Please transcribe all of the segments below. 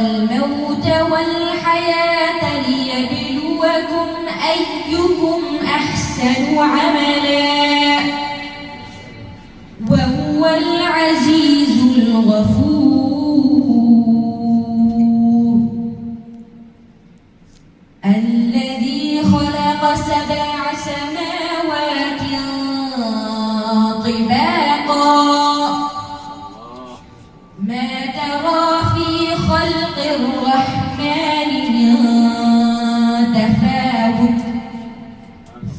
الموت والحياة ليبلوكم أيكم أحسن عملا وهو العزيز الغفور الذي خلق 7 سماوات طباقا ما ترى في خلق الرحمن من تفاوت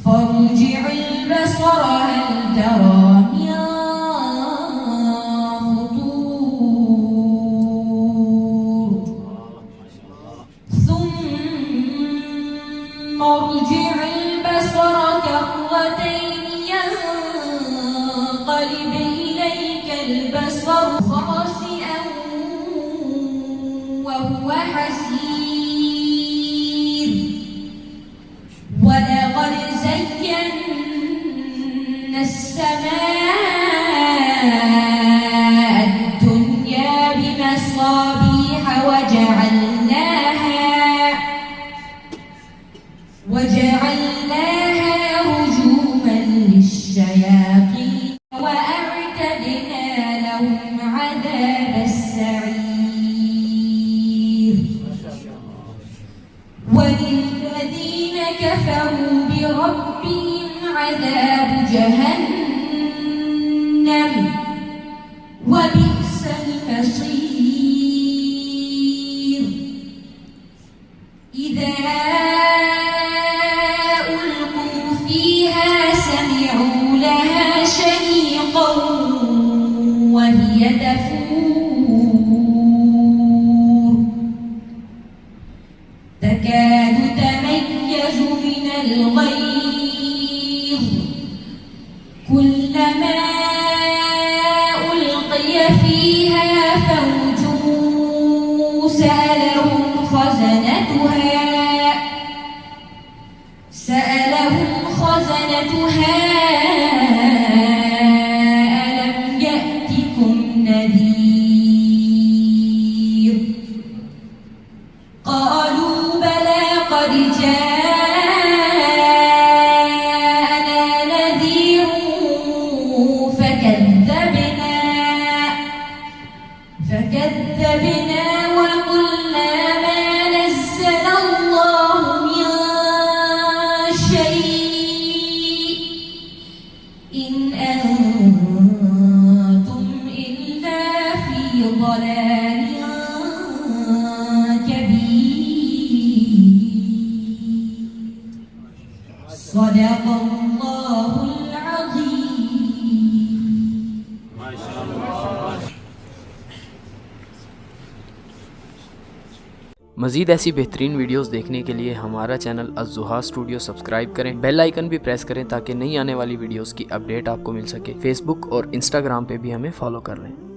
فارجع البصر هل ترى من فطور ثم ارجع البصر كرتين ينقلب إليك البصر خاسئا وهو حسير ولقد زينا السماء الدنيا بمصابيح وجعلناها رجوما للشياطين وأعتدنا لهم عذاب السعير وللذين كفروا بربهم عذاب جهنم وبئس المصير إذا ألقوا فيها سمعوا لها شهيقا وهي تفور تكاد تميز من الغيظ كلما ألقي فيها فوج سألهم خزنتها ألم يأتكم نذير قالوا بلى قد جاءنا نذير فكذبنا وقلنا ما نزل الله من شيء إن أنتم إلا في ضلال كبير صدق الله العظيم. ما شاء الله. मज़ीद ऐसी बेहतरीन वीडियोस देखने के लिए हमारा चैनल अज़्ज़ुहा स्टूडियो सब्सक्राइब करें, बेल आइकन भी प्रेस करें ताकि नई आने वाली वीडियोस की अपडेट आपको मिल सके। फेसबुक और इंस्टाग्राम पे भी हमें फॉलो कर लें।